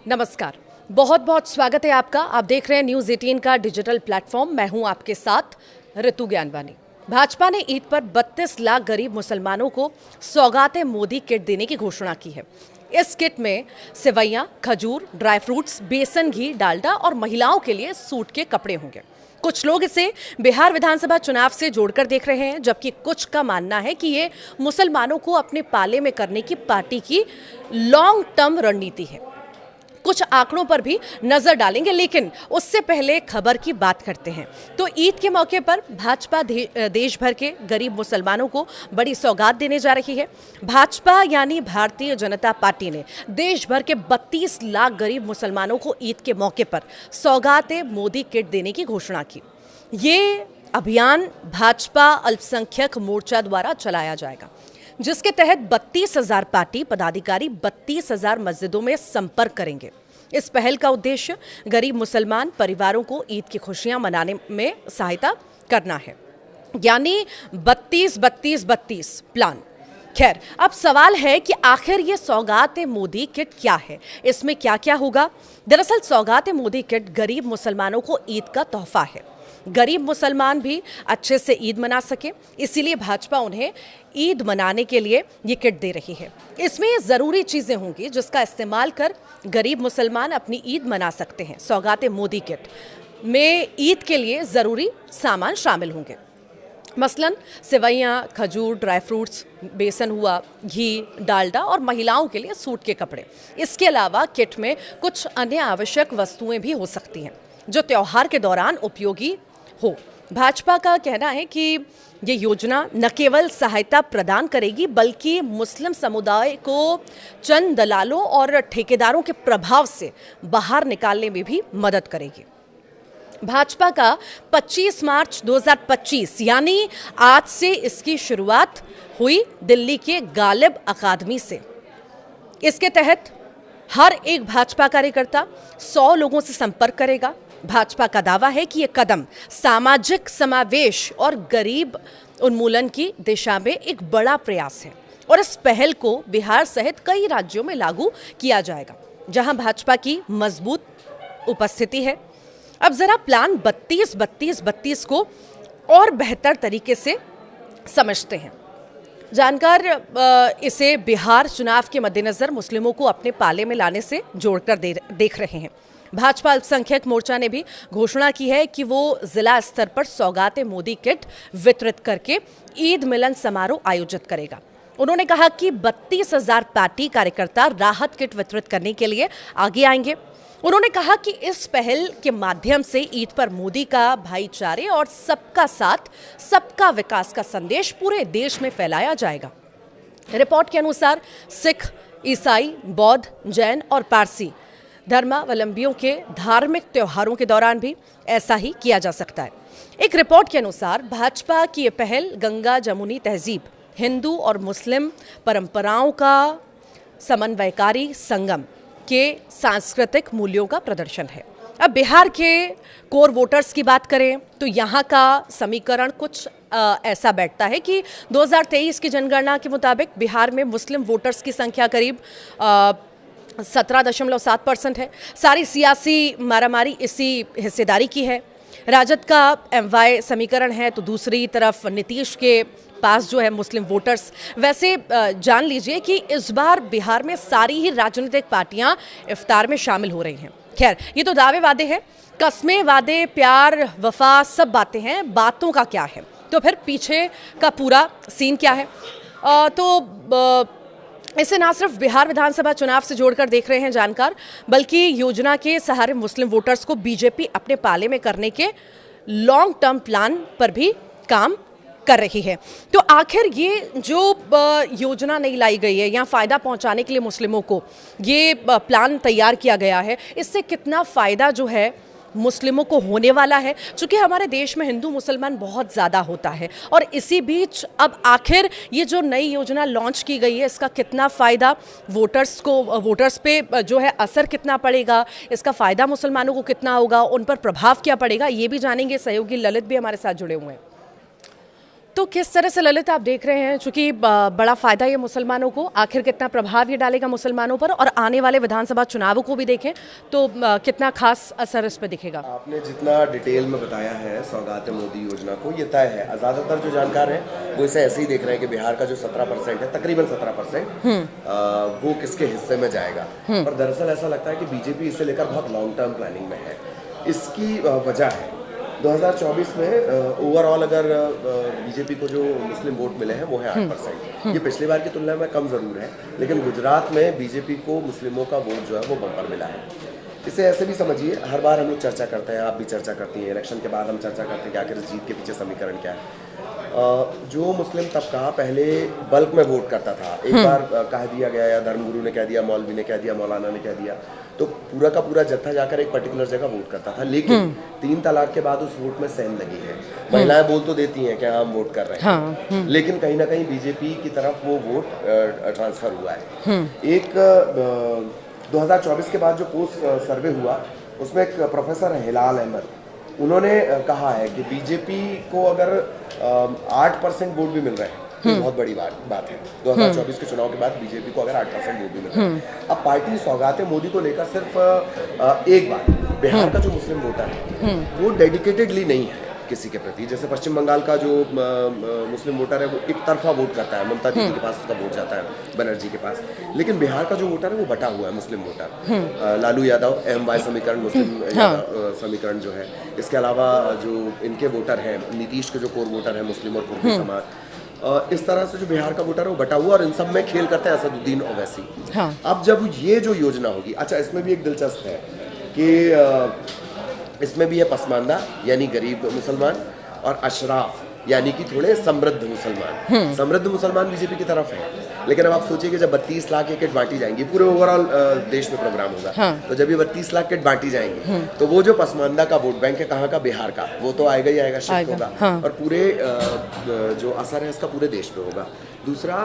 नमस्कार, बहुत बहुत स्वागत है आपका। आप देख रहे हैं न्यूज़ 18 का डिजिटल प्लेटफॉर्म। मैं हूं आपके साथ ऋतु ज्ञानवानी। भाजपा ने ईद पर 32 लाख गरीब मुसलमानों को सौगात मोदी किट देने की घोषणा की है। इस किट में सेवैयां, खजूर, ड्राई फ्रूट्स, बेसन, घी, डालडा और महिलाओं के लिए सूट के कपड़े होंगे। कुछ लोग इसे बिहार विधानसभा चुनाव से जोड़कर देख रहे हैं, जबकि कुछ का मानना है कि ये मुसलमानों को अपने पाले में करने की पार्टी की लॉन्ग टर्म रणनीति है। कुछ आंकड़ों पर भी नजर डालेंगे, लेकिन उससे पहले खबर की बात करते हैं। तो ईद के मौके पर भाजपा देश भर के गरीब मुसलमानों को बड़ी सौगात देने जा रही है। भाजपा यानी भारतीय जनता पार्टी ने देश भर के 32 लाख गरीब मुसलमानों को ईद के मौके पर सौगात मोदी किट देने की घोषणा की। ये अभियान भाजपा अल्पसंख्यक मोर्चा द्वारा चलाया जाएगा, जिसके तहत 32,000 पार्टी पदाधिकारी 32,000 मस्जिदों में संपर्क करेंगे। इस पहल का उद्देश्य गरीब मुसलमान परिवारों को ईद की खुशियां मनाने में सहायता करना है, यानी 32-32-32 प्लान। खैर, अब सवाल है कि आखिर ये सौगात मोदी किट क्या है, इसमें क्या क्या होगा। दरअसल सौगात मोदी किट गरीब मुसलमानों को ईद का तोहफा है। गरीब मुसलमान भी अच्छे से ईद मना सके, इसीलिए भाजपा उन्हें ईद मनाने के लिए ये किट दे रही है। इसमें ये ज़रूरी चीज़ें होंगी जिसका इस्तेमाल कर गरीब मुसलमान अपनी ईद मना सकते हैं। सौगात मोदी किट में ईद के लिए ज़रूरी सामान शामिल होंगे, मसलन सेवैयां, खजूर, ड्राई फ्रूट्स, बेसन हुआ, घी, डालडा और महिलाओं के लिए सूट के कपड़े। इसके अलावा किट में कुछ अन्य आवश्यक वस्तुएं भी हो सकती हैं जो त्यौहार के दौरान उपयोगी हो। भाजपा का कहना है कि ये योजना न केवल सहायता प्रदान करेगी, बल्कि मुस्लिम समुदाय को चंद दलालों और ठेकेदारों के प्रभाव से बाहर निकालने में भी मदद करेगी। भाजपा का 25 मार्च 2025 यानी आज से इसकी शुरुआत हुई दिल्ली के गालिब अकादमी से। इसके तहत हर एक भाजपा कार्यकर्ता 100 लोगों से संपर्क करेगा। भाजपा का दावा है कि यह कदम सामाजिक समावेश और गरीब उन्मूलन की दिशा में एक बड़ा प्रयास है, और इस पहल को बिहार सहित कई राज्यों में लागू किया जाएगा, जहां भाजपा की मजबूत उपस्थिति है। अब जरा प्लान 32-32-32 को और बेहतर तरीके से समझते हैं। जानकार इसे बिहार चुनाव के मद्देनजर मुस्लिमों को अपने पाले में लाने से जोड़कर देख रहे हैं। भाजपा अल्पसंख्यक मोर्चा ने भी घोषणा की है कि वो जिला स्तर पर सौगात मोदी किट वितरित करके ईद मिलन समारोह आयोजित करेगा। उन्होंने कहा कि 32,000 पार्टी कार्यकर्ता राहत किट वितरित करने के लिए आगे आएंगे। उन्होंने कहा कि इस पहल के माध्यम से ईद पर मोदी का भाईचारे और सबका साथ सबका विकास का संदेश पूरे देश में फैलाया जाएगा। रिपोर्ट के अनुसार सिख, ईसाई, बौद्ध, जैन और पारसी धर्मावलंबियों के धार्मिक त्योहारों के दौरान भी ऐसा ही किया जा सकता है। एक रिपोर्ट के अनुसार भाजपा की यह पहल गंगा जमुनी तहजीब, हिंदू और मुस्लिम परंपराओं का समन्वयकारी संगम के सांस्कृतिक मूल्यों का प्रदर्शन है। अब बिहार के कोर वोटर्स की बात करें तो यहाँ का समीकरण कुछ ऐसा बैठता है कि 2023 की जनगणना के मुताबिक बिहार में मुस्लिम वोटर्स की संख्या करीब 17.7% है। सारी सियासी मारामारी इसी हिस्सेदारी की है। राजद का MY समीकरण है, तो दूसरी तरफ नीतीश के पास जो है मुस्लिम वोटर्स। वैसे जान लीजिए कि इस बार बिहार में सारी ही राजनीतिक पार्टियां इफ्तार में शामिल हो रही हैं। खैर, ये तो दावे वादे हैं, कस्में, वादे, प्यार, वफा सब बातें हैं। बातों का क्या है, तो फिर पीछे का पूरा सीन क्या है। इसे ना सिर्फ बिहार विधानसभा चुनाव से जोड़कर देख रहे हैं जानकार, बल्कि योजना के सहारे मुस्लिम वोटर्स को बीजेपी अपने पाले में करने के लॉन्ग टर्म प्लान पर भी काम कर रही है। तो आखिर ये जो योजना नहीं लाई गई है या फ़ायदा पहुंचाने के लिए मुस्लिमों को ये प्लान तैयार किया गया है, इससे कितना फ़ायदा जो है मुस्लिमों को होने वाला है। चूँकि हमारे देश में हिंदू मुसलमान बहुत ज़्यादा होता है, और इसी बीच अब आखिर ये जो नई योजना लॉन्च की गई है, इसका कितना फ़ायदा वोटर्स पे जो है असर कितना पड़ेगा, इसका फ़ायदा मुसलमानों को कितना होगा, उन पर प्रभाव क्या पड़ेगा, ये भी जानेंगे। सहयोगी ललित भी हमारे साथ जुड़े हुए हैं। तो किस तरह से ललित आप देख रहे हैं, चूंकि बड़ा फायदा ये मुसलमानों को, आखिर कितना प्रभाव ये डालेगा मुसलमानों पर, और आने वाले विधानसभा चुनावों को भी देखें तो कितना खास असर इस पर दिखेगा? आपने जितना डिटेल में बताया है सौगात मोदी योजना को, ये तय है। ज़्यादातर जो जानकार हैं वो इसे ऐसे ही देख रहे हैं कि बिहार का जो 17% है, तकरीबन 17%, वो किसके हिस्से में जाएगा। पर दरअसल ऐसा लगता है कि बीजेपी इसे लेकर बहुत लॉन्ग टर्म प्लानिंग में है। इसकी वजह है 2024 में ओवरऑल अगर बीजेपी को जो मुस्लिम वोट मिले हैं वो है 8%। ये पिछली बार की तुलना में कम ज़रूर है, लेकिन गुजरात में बीजेपी को मुस्लिमों का वोट जो है वो बम्पर मिला है। इसे ऐसे भी समझिए, हर बार हम लोग चर्चा करते हैं, आप भी चर्चा करती हैं, इलेक्शन के बाद हम चर्चा करते हैं कि आखिर जीत के पीछे समीकरण क्या है। जो मुस्लिम तबका पहले बल्क में वोट करता था, एक बार कह दिया गया, या धर्मगुरु ने कह दिया, मौलवी ने कह दिया, मौलाना ने कह दिया, तो पूरा का पूरा जत्था जाकर एक पर्टिकुलर जगह वोट करता था। लेकिन 3 तलाक के बाद उस वोट में सेंध लगी है। महिलाएं बोल तो देती हैं कि हम वोट कर रहे हैं, लेकिन कहीं ना कहीं बीजेपी की तरफ वो वोट ट्रांसफर हुआ है। एक 2024 के बाद जो पोस्ट सर्वे हुआ, उसमें एक प्रोफेसर है हिलाल अहमद, उन्होंने कहा है कि बीजेपी को अगर 8% वोट भी मिल रहे हैं तो बहुत बड़ी बात है। 2024 के चुनाव के बाद बीजेपी को अगर 8% वोट भी मिल रहा है। अब पार्टी सौगात मोदी को लेकर सिर्फ एक बात, बिहार का जो मुस्लिम वोटर है वो डेडिकेटेडली नहीं है किसी के प्रति। जैसे पश्चिम बंगाल का जो मुस्लिम वोटर है वो एक तरफा वोट करता है, ममता दीदी के पास उसका वोट जाता है, बनर्जी के पास। लेकिन बिहार का जो वोटर है वो बटा हुआ है मुस्लिम वोटर। लालू यादव MY समीकरण, मुस्लिम समीकरण जो है, इसके अलावा जो इनके वोटर हैं, नीतीश के जो कोर वोटर है मुस्लिम और कुर्दी समाज, इस तरह से जो बिहार का वोटर है वो बटा हुआ, और इन सब में खेल करते हैं असदुद्दीन ओवैसी। अब जब ये जो योजना होगी, अच्छा इसमें भी एक दिलचस्प है कि इसमें भी है पसमानदा यानी गरीब मुसलमान, और अशराफ यानी कि थोड़े समृद्ध मुसलमान। समृद्ध मुसलमान बीजेपी की तरफ है, लेकिन अब आप सोचिए कि जब 32 लाख किट बांटी जाएंगी, पूरे ओवरऑल देश में प्रोग्राम होगा, तो जब ये 32 लाख किट बांटी जाएंगी तो वो जो पसमानदा का वोट बैंक है, कहाँ का, बिहार का, वो तो आएगा ही आएगा, शिफ्ट होगा, और पूरे जो असर है इसका पूरे देश पे होगा। दूसरा,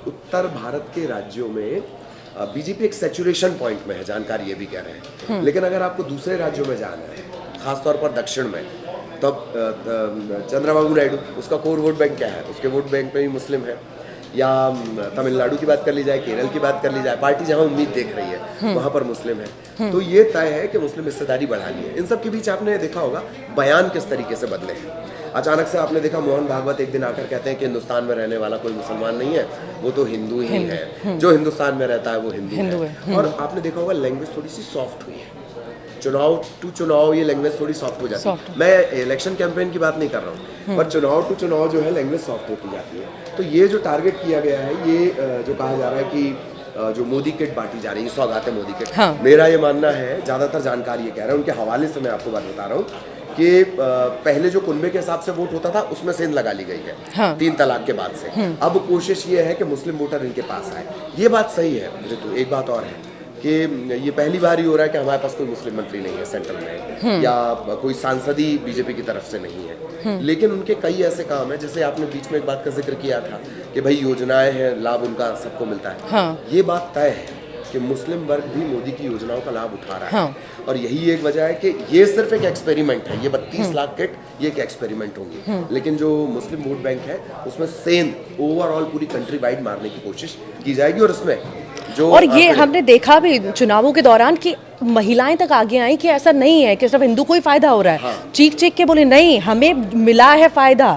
उत्तर भारत के राज्यों में बीजेपी एक सैचुरेशन पॉइंट में है, जानकारी ये भी कह रहे हैं। लेकिन अगर आपको दूसरे राज्यों में जाना है, खासतौर पर दक्षिण में, तो चंद्रबाबू नायडू, उसका कोर वोट बैंक क्या है, उसके वोट बैंक में भी मुस्लिम है। या तमिलनाडु की बात कर ली जाए, केरल की बात कर ली जाए, पार्टी जहां उम्मीद देख रही है वहां पर मुस्लिम है। तो ये तय है कि मुस्लिम हिस्सेदारी बढ़ानी है। इन सब के बीच आपने देखा होगा बयान किस तरीके से बदले हैं। अचानक से आपने देखा मोहन भागवत एक दिन आकर कहते हैं कि हिंदुस्तान में रहने वाला कोई मुसलमान नहीं है, वो तो हिंदू ही है, जो हिंदुस्तान में रहता है वो हिंदू है। और आपने देखा होगा लैंग्वेज थोड़ी सी सॉफ्ट हुई है, चुनाव टू चुनाव ये लैंग्वेज थोड़ी सॉफ्ट हो जाती है। मैं इलेक्शन कैंपेन की बात नहीं कर रहा हूँ, पर चुनाव टू चुनाव जो है लैंग्वेज सॉफ्ट होती जाती है। तो ये जो टारगेट किया गया है, ये जो कहा जा रहा है कि जो मोदी किट बांटी जा रही है, सौगात मोदी किट, मेरा ये मानना है, ज़्यादातर जानकार ये कह रहे हैं, उनके हवाले से मैं आपको बात बता रहा हूँ कि पहले जो कुनबे के हिसाब से वोट होता था उसमें सेंध लगा ली गई है 3 तलाक के बाद से। अब कोशिश ये है कि मुस्लिम वोटर इनके पास आए। ये बात सही है ऋतु। एक बात और है कि ये पहली बार ही हो रहा है कि हमारे पास कोई मुस्लिम मंत्री नहीं है सेंट्रल में, या कोई सांसद ही बीजेपी की तरफ से नहीं है। लेकिन उनके कई ऐसे काम हैं, जैसे आपने बीच में एक बात का जिक्र किया था कि भाई योजनाएं हैं, लाभ उनका सबको मिलता है। ये बात तय है कि मुस्लिम वर्ग भी मोदी की योजनाओं का लाभ उठा रहा है। और यही एक वजह है कि ये सिर्फ एक एक्सपेरिमेंट है। ये 32 लाख किट ये एक एक्सपेरिमेंट होंगी, लेकिन जो मुस्लिम वोट बैंक है उसमें सेंध ओवरऑल पूरी कंट्री वाइड मारने की कोशिश की जाएगी। और उसमें जो, और ये हमने देखा भी चुनावों के दौरान कि महिलाएं तक आगे आई कि ऐसा नहीं है कि सिर्फ हिंदू को ही फायदा हो रहा है। चीख चीख के बोले नहीं, हमें मिला है फायदा।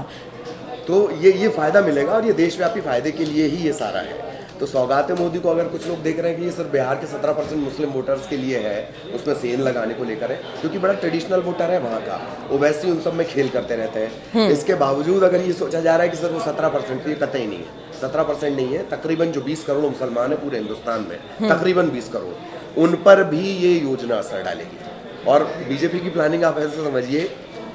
तो ये फायदा मिलेगा, और ये देशव्यापी फायदे के लिए ही ये सारा है। तो सौगात मोदी को अगर कुछ लोग देख रहे हैं कि ये सिर्फ बिहार के 17% मुस्लिम वोटर्स के लिए है, उसमें सेंध लगाने को लेकर है, क्योंकि बड़ा ट्रेडिशनल वोटर है वहाँ का, ओवैसी उन सब में खेल करते रहते हैं। इसके बावजूद अगर ये सोचा जा रहा है कि सिर्फ वो 17%, तो ये कतई नहीं है। 17% नहीं है, तकरीबन जो 20 करोड़ मुसलमान है पूरे हिंदुस्तान में, तकरीबन 20 करोड़, उन पर भी ये योजना असर डालेगी। और बीजेपी की प्लानिंग आप ऐसे समझिए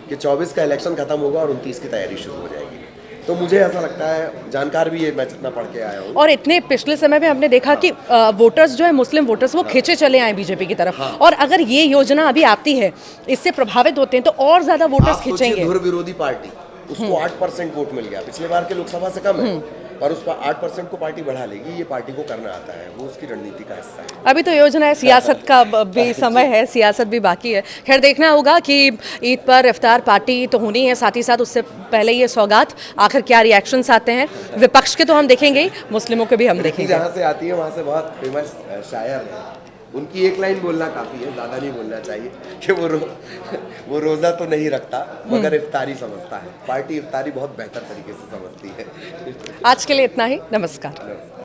कि 24 का इलेक्शन खत्म होगा और 29 की तैयारी शुरू हो जाएगी। तो मुझे ऐसा लगता है, जानकार भी ये मैं जितना पढ़ के आया हूँ, और इतने पिछले समय में हमने देखा कि वोटर्स जो है मुस्लिम वोटर्स वो खींचे चले आए बीजेपी की तरफ। और अगर ये योजना अभी आती है, इससे प्रभावित होते हैं, तो और ज्यादा वोटर्स खींचेंगे। धुर विरोधी पार्टी, उसको 8% वोट मिल गया, पिछले बार के लोकसभा से कम है, पर उस पर 8% को पार्टी बढ़ा लेगी, ये पार्टी को करना आता है, वो उसकी रणनीति का हिस्सा है। अभी तो योजना है, सियासत का भी समय है, सियासत भी बाकी है। खैर देखना होगा कि ईद पर इफ्तार पार्टी तो होनी है, साथ ही साथ उससे पहले ये सौगात, आखिर क्या रिएक्शंस आते हैं विपक्ष के तो हम देखेंगे ही, मुस्लिमों के भी हम देखेंगे। जहाँ से आती है वहाँ से बहुत फेमस शायर है, उनकी एक लाइन बोलना काफ़ी है, ज़्यादा नहीं बोलना चाहिए कि वो रोज़ा तो नहीं रखता मगर इफ्तारी समझता है। पार्टी इफ्तारी बहुत बेहतर तरीके से समझती है। आज के लिए इतना ही, नमस्कार।